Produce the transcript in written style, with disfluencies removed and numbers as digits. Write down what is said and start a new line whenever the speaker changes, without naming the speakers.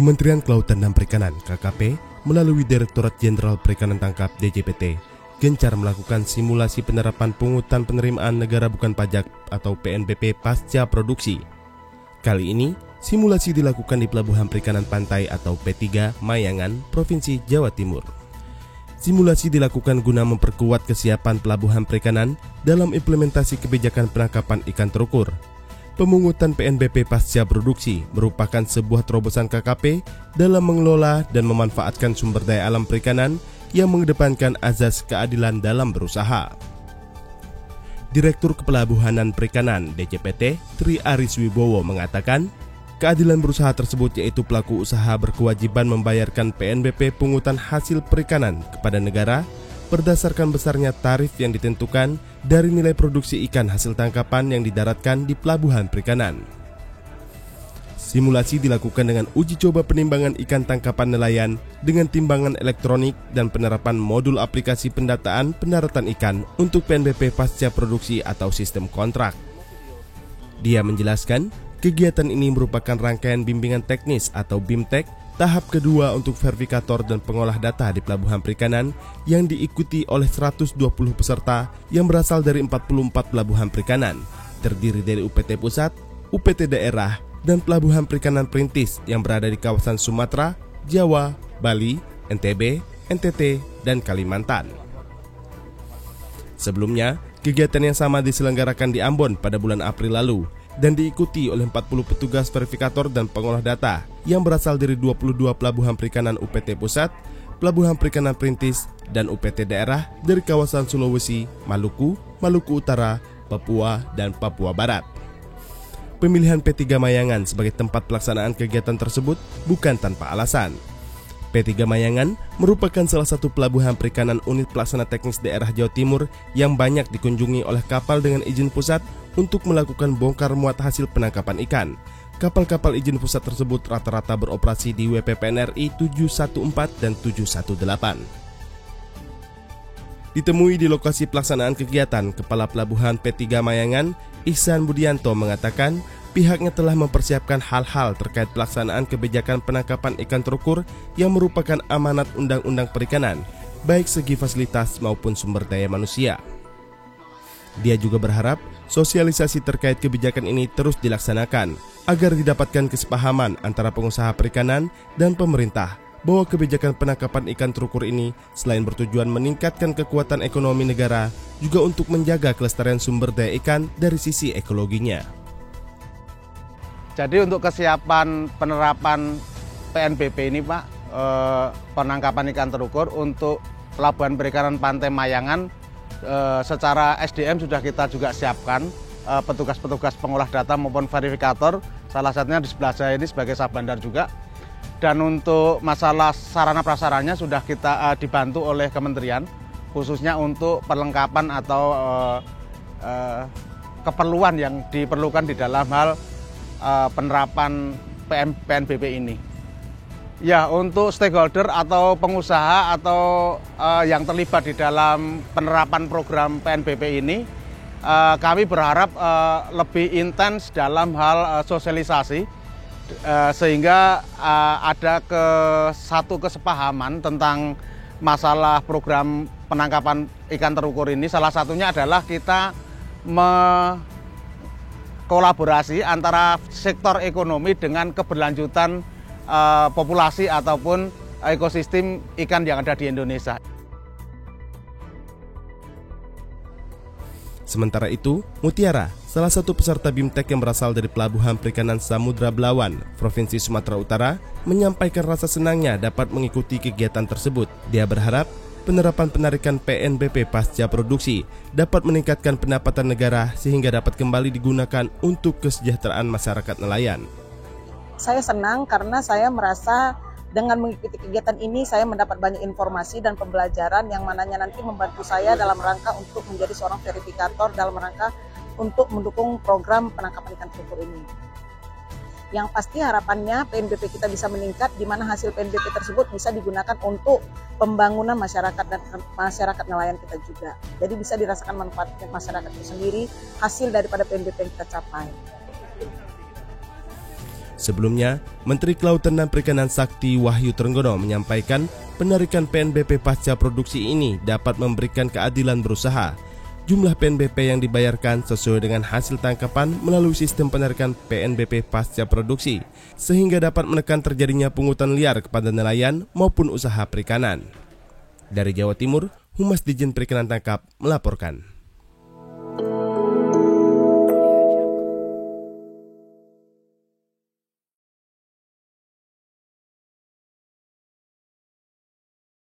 Kementerian Kelautan dan Perikanan (KKP) melalui Direktorat Jenderal Perikanan Tangkap (DJPT) gencar melakukan simulasi penerapan pungutan penerimaan negara bukan pajak atau PNBP pasca produksi. Kali ini, simulasi dilakukan di Pelabuhan Perikanan Pantai atau P3 Mayangan, Provinsi Jawa Timur. Simulasi dilakukan guna memperkuat kesiapan pelabuhan perikanan dalam implementasi kebijakan penangkapan ikan terukur. Pemungutan PNBP pasca produksi merupakan sebuah terobosan KKP dalam mengelola dan memanfaatkan sumber daya alam perikanan yang mengedepankan azas keadilan dalam berusaha. Direktur Kepelabuhanan Perikanan (DJPT) Tri Aris Wibowo mengatakan, keadilan berusaha tersebut yaitu pelaku usaha berkewajiban membayarkan PNBP pungutan hasil perikanan kepada negara berdasarkan besarnya tarif yang ditentukan dari nilai produksi ikan hasil tangkapan yang didaratkan di pelabuhan perikanan. Simulasi dilakukan dengan uji coba penimbangan ikan tangkapan nelayan dengan timbangan elektronik dan penerapan modul aplikasi pendataan pendaratan ikan untuk PNBP pasca produksi atau sistem kontrak. Dia menjelaskan, kegiatan ini merupakan rangkaian bimbingan teknis atau BIMTEK tahap kedua untuk verifikator dan pengolah data di pelabuhan perikanan yang diikuti oleh 120 peserta yang berasal dari 44 pelabuhan perikanan, terdiri dari UPT Pusat, UPT Daerah, dan pelabuhan perikanan perintis yang berada di kawasan Sumatera, Jawa, Bali, NTB, NTT, dan Kalimantan. Sebelumnya, kegiatan yang sama diselenggarakan di Ambon pada bulan April lalu dan diikuti oleh 40 petugas verifikator dan pengolah data yang berasal dari 22 pelabuhan perikanan UPT Pusat, pelabuhan perikanan perintis, dan UPT Daerah dari kawasan Sulawesi, Maluku, Maluku Utara, Papua, dan Papua Barat. Pemilihan P3 Mayangan sebagai tempat pelaksanaan kegiatan tersebut bukan tanpa alasan. P3 Mayangan merupakan salah satu pelabuhan perikanan unit pelaksana teknis daerah Jawa Timur yang banyak dikunjungi oleh kapal dengan izin pusat untuk melakukan bongkar muat hasil penangkapan ikan. Kapal-kapal izin pusat tersebut rata-rata beroperasi di WPPNRI 714 dan 718. Ditemui di lokasi pelaksanaan kegiatan, Kepala Pelabuhan P3 Mayangan, Ihsan Budianto mengatakan pihaknya telah mempersiapkan hal-hal terkait pelaksanaan kebijakan penangkapan ikan terukur yang merupakan amanat Undang-Undang Perikanan, baik segi fasilitas maupun sumber daya manusia. Dia juga berharap sosialisasi terkait kebijakan ini terus dilaksanakan agar didapatkan kesepahaman antara pengusaha perikanan dan pemerintah bahwa kebijakan penangkapan ikan terukur ini selain bertujuan meningkatkan kekuatan ekonomi negara, juga untuk menjaga kelestarian sumber daya ikan dari sisi ekologinya.
Jadi untuk kesiapan penerapan PNBP ini Pak, penangkapan ikan terukur untuk Pelabuhan Perikanan Pantai Mayangan, secara SDM sudah kita juga siapkan petugas-petugas pengolah data maupun verifikator, salah satunya di sebelah saya ini sebagai Sabandar juga. Dan untuk masalah sarana prasaranya sudah kita dibantu oleh kementerian, khususnya untuk perlengkapan atau keperluan yang diperlukan di dalam hal penerapan PNBP ini. Ya, untuk stakeholder atau pengusaha atau yang terlibat di dalam penerapan program PNBP ini, kami berharap lebih intens dalam hal sosialisasi, sehingga ada satu kesepahaman tentang masalah program penangkapan ikan terukur ini. Salah satunya adalah kita kolaborasi antara sektor ekonomi dengan keberlanjutan populasi ataupun ekosistem ikan yang ada di Indonesia.
Sementara itu, Mutiara, salah satu peserta BIMTEK yang berasal dari Pelabuhan Perikanan Samudra Belawan, Provinsi Sumatera Utara, menyampaikan rasa senangnya dapat mengikuti kegiatan tersebut. Dia berharap penerapan penarikan PNBP pasca produksi dapat meningkatkan pendapatan negara sehingga dapat kembali digunakan untuk kesejahteraan masyarakat nelayan.
Saya senang karena saya merasa dengan mengikuti kegiatan ini saya mendapat banyak informasi dan pembelajaran yang mananya nanti membantu saya dalam rangka untuk menjadi seorang verifikator dalam rangka untuk mendukung program penangkapan ikan terukur ini. Yang pasti harapannya PNBP kita bisa meningkat, di mana hasil PNBP tersebut bisa digunakan untuk pembangunan masyarakat dan masyarakat nelayan kita juga. Jadi bisa dirasakan manfaatnya masyarakat itu sendiri hasil daripada PNBP yang kita capai.
Sebelumnya, Menteri Kelautan dan Perikanan Sakti Wahyu Trenggono menyampaikan penarikan PNBP pasca produksi ini dapat memberikan keadilan berusaha. Jumlah PNBP yang dibayarkan sesuai dengan hasil tangkapan melalui sistem penarikan PNBP pasca produksi, sehingga dapat menekan terjadinya pungutan liar kepada nelayan maupun usaha perikanan. Dari Jawa Timur, Humas Dijen Perikanan Tangkap melaporkan.